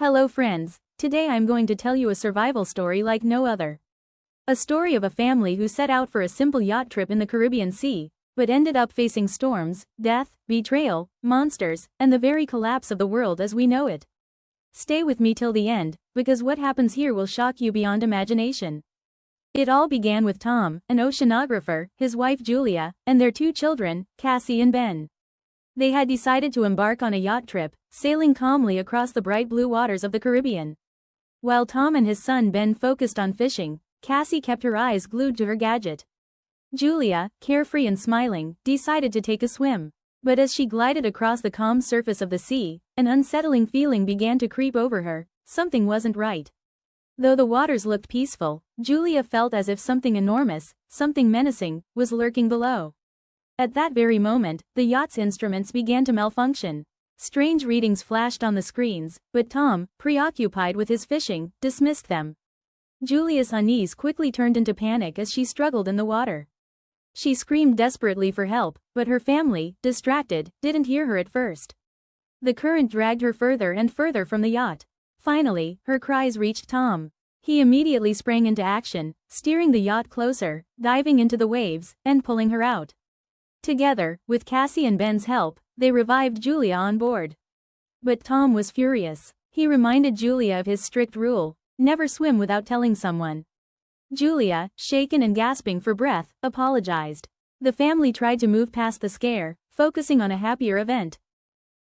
Hello friends, today I'm going to tell you a survival story like no other. A story of a family who set out for a simple yacht trip in the Caribbean Sea, but ended up facing storms, death, betrayal, monsters, and the very collapse of the world as we know it. Stay with me till the end, because what happens here will shock you beyond imagination. It all began with Tom, an oceanographer, his wife Julia, and their two children, Cassie and Ben. They had decided to embark on a yacht trip, sailing calmly across the bright blue waters of the Caribbean. While Tom and his son Ben focused on fishing, Cassie kept her eyes glued to her gadget. Julia, carefree and smiling, decided to take a swim. But as she glided across the calm surface of the sea, an unsettling feeling began to creep over her. Something wasn't right. Though the waters looked peaceful, Julia felt as if something enormous, something menacing, was lurking below. At that very moment, the yacht's instruments began to malfunction. Strange readings flashed on the screens, but Tom, preoccupied with his fishing, dismissed them. Julia's unease quickly turned into panic as she struggled in the water. She screamed desperately for help, but her family, distracted, didn't hear her at first. The current dragged her further and further from the yacht. Finally, her cries reached Tom. He immediately sprang into action, steering the yacht closer, diving into the waves, and pulling her out. Together, with Cassie and Ben's help, they revived Julia on board. But Tom was furious. He reminded Julia of his strict rule: never swim without telling someone. Julia, shaken and gasping for breath, apologized. The family tried to move past the scare, focusing on a happier event.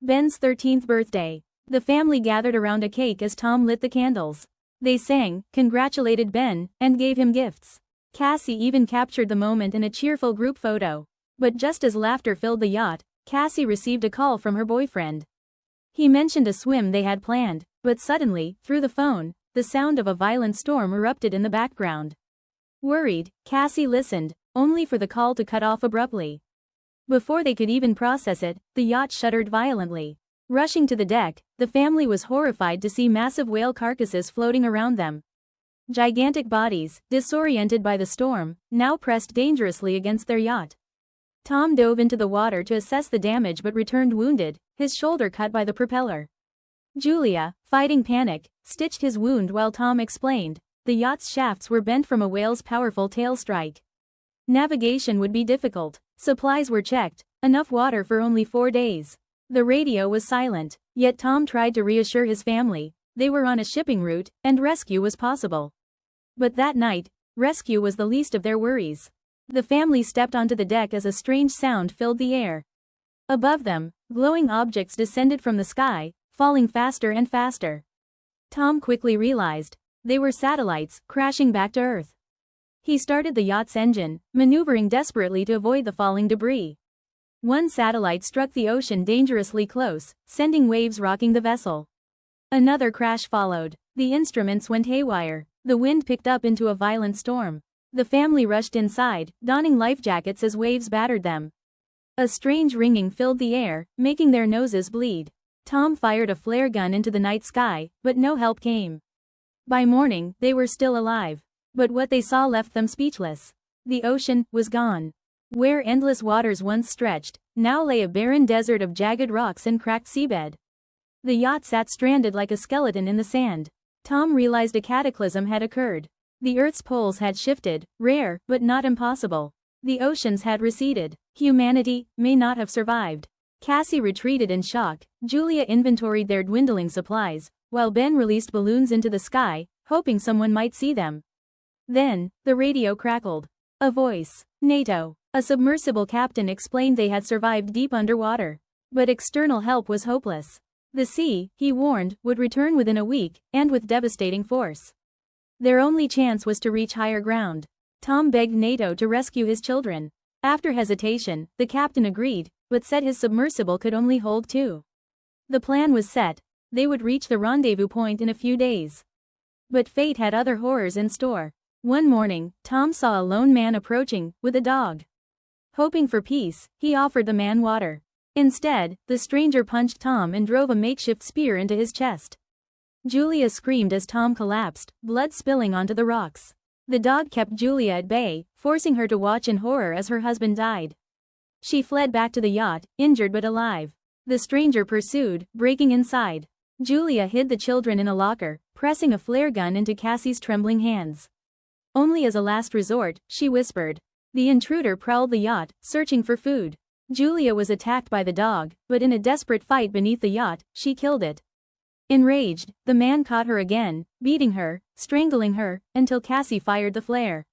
Ben's 13th birthday. The family gathered around a cake as Tom lit the candles. They sang, congratulated Ben, and gave him gifts. Cassie even captured the moment in a cheerful group photo. But just as laughter filled the yacht, Cassie received a call from her boyfriend. He mentioned a swim they had planned, but suddenly, through the phone, the sound of a violent storm erupted in the background. Worried, Cassie listened, only for the call to cut off abruptly. Before they could even process it, the yacht shuddered violently. Rushing to the deck, the family was horrified to see massive whale carcasses floating around them. Gigantic bodies, disoriented by the storm, now pressed dangerously against their yacht. Tom dove into the water to assess the damage but returned wounded, his shoulder cut by the propeller. Julia, fighting panic, stitched his wound while Tom explained, the yacht's shafts were bent from a whale's powerful tail strike. Navigation would be difficult. Supplies were checked, enough water for only 4 days. The radio was silent, yet Tom tried to reassure his family. They were on a shipping route, and rescue was possible. But that night, rescue was the least of their worries. The family stepped onto the deck as a strange sound filled the air. Above them, glowing objects descended from the sky, falling faster and faster. Tom quickly realized they were satellites, crashing back to Earth. He started the yacht's engine, maneuvering desperately to avoid the falling debris. One satellite struck the ocean dangerously close, sending waves rocking the vessel. Another crash followed. The instruments went haywire. The wind picked up into a violent storm. The family rushed inside, donning life jackets as waves battered them. A strange ringing filled the air, making their noses bleed. Tom fired a flare gun into the night sky, but no help came. By morning, they were still alive. But what they saw left them speechless. The ocean was gone. Where endless waters once stretched, now lay a barren desert of jagged rocks and cracked seabed. The yacht sat stranded like a skeleton in the sand. Tom realized a cataclysm had occurred. The Earth's poles had shifted, rare, but not impossible. The oceans had receded. Humanity may not have survived. Cassie retreated in shock. Julia inventoried their dwindling supplies, while Ben released balloons into the sky, hoping someone might see them. Then, the radio crackled. A voice. NATO. A submersible captain explained they had survived deep underwater. But external help was hopeless. The sea, he warned, would return within a week, and with devastating force. Their only chance was to reach higher ground. Tom begged NATO to rescue his children. After hesitation, the captain agreed, but said his submersible could only hold 2. The plan was set. They would reach the rendezvous point in a few days. But fate had other horrors in store. One morning, Tom saw a lone man approaching, with a dog. Hoping for peace, he offered the man water. Instead, the stranger punched Tom and drove a makeshift spear into his chest. Julia screamed as Tom collapsed, blood spilling onto the rocks. The dog kept Julia at bay, forcing her to watch in horror as her husband died. She fled back to the yacht, injured but alive. The stranger pursued, breaking inside. Julia hid the children in a locker, pressing a flare gun into Cassie's trembling hands. Only as a last resort, she whispered. The intruder prowled the yacht, searching for food. Julia was attacked by the dog, but in a desperate fight beneath the yacht, she killed it. Enraged, the man caught her again, beating her, strangling her, until Cassie fired the flare.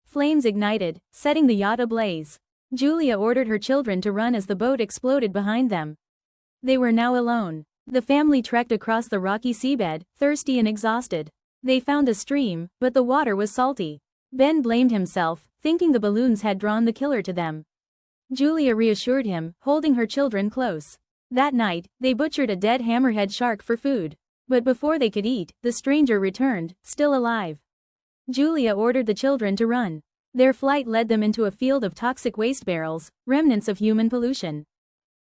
Flames ignited, setting the yacht ablaze. Julia ordered her children to run as the boat exploded behind them. They were now alone. The family trekked across the rocky seabed, thirsty and exhausted. They found a stream, but the water was salty. Ben blamed himself, thinking the balloons had drawn the killer to them. Julia reassured him, holding her children close. That night, they butchered a dead hammerhead shark for food. But before they could eat, the stranger returned, still alive. Julia ordered the children to run. Their flight led them into a field of toxic waste barrels, remnants of human pollution.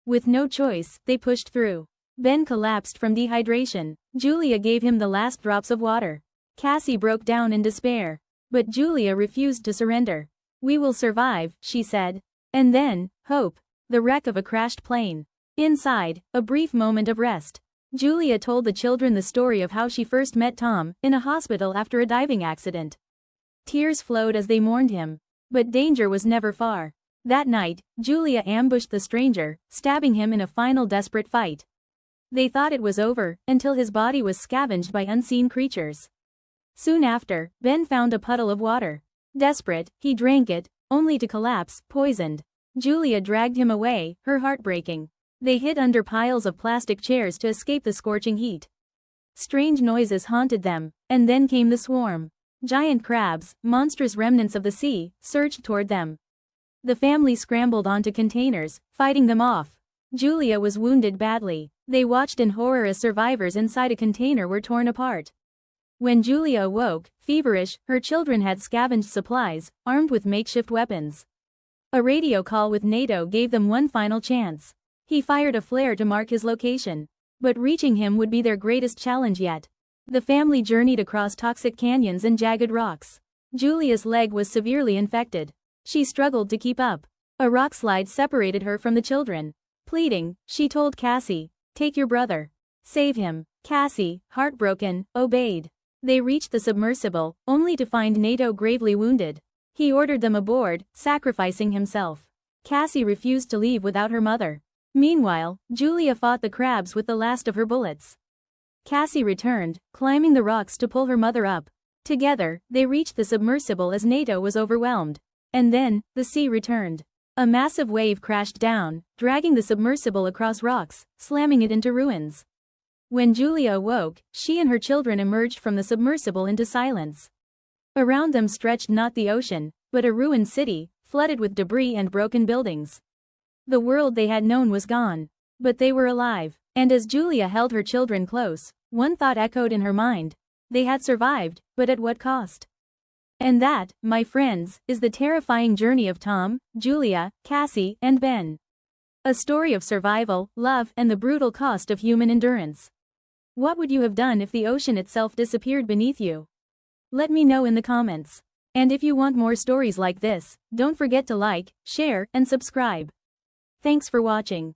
With no choice, they pushed through. Ben collapsed from dehydration. Julia gave him the last drops of water. Cassie broke down in despair. But Julia refused to surrender. "We will survive," she said. And then, hope. The wreck of a crashed plane. Inside, a brief moment of rest. Julia told the children the story of how she first met Tom, in a hospital after a diving accident. Tears flowed as they mourned him. But danger was never far. That night, Julia ambushed the stranger, stabbing him in a final desperate fight. They thought it was over, until his body was scavenged by unseen creatures. Soon after, Ben found a puddle of water. Desperate, he drank it, only to collapse, poisoned. Julia dragged him away, her heart breaking. They hid under piles of plastic chairs to escape the scorching heat. Strange noises haunted them, and then came the swarm. Giant crabs, monstrous remnants of the sea, surged toward them. The family scrambled onto containers, fighting them off. Julia was wounded badly. They watched in horror as survivors inside a container were torn apart. When Julia awoke, feverish, her children had scavenged supplies, armed with makeshift weapons. A radio call with NATO gave them one final chance. He fired a flare to mark his location. But reaching him would be their greatest challenge yet. The family journeyed across toxic canyons and jagged rocks. Julia's leg was severely infected. She struggled to keep up. A rockslide separated her from the children. Pleading, she told Cassie, "Take your brother. Save him." Cassie, heartbroken, obeyed. They reached the submersible, only to find NATO gravely wounded. He ordered them aboard, sacrificing himself. Cassie refused to leave without her mother. Meanwhile, Julia fought the crabs with the last of her bullets. Cassie returned, climbing the rocks to pull her mother up. Together, they reached the submersible as NATO was overwhelmed. And then, the sea returned. A massive wave crashed down, dragging the submersible across rocks, slamming it into ruins. When Julia awoke, she and her children emerged from the submersible into silence. Around them stretched not the ocean, but a ruined city, flooded with debris and broken buildings. The world they had known was gone. But they were alive, and as Julia held her children close, one thought echoed in her mind. They had survived, but at what cost? And that, my friends, is the terrifying journey of Tom, Julia, Cassie, and Ben. A story of survival, love, and the brutal cost of human endurance. What would you have done if the ocean itself disappeared beneath you? Let me know in the comments. And if you want more stories like this, don't forget to like, share, and subscribe. Thanks for watching.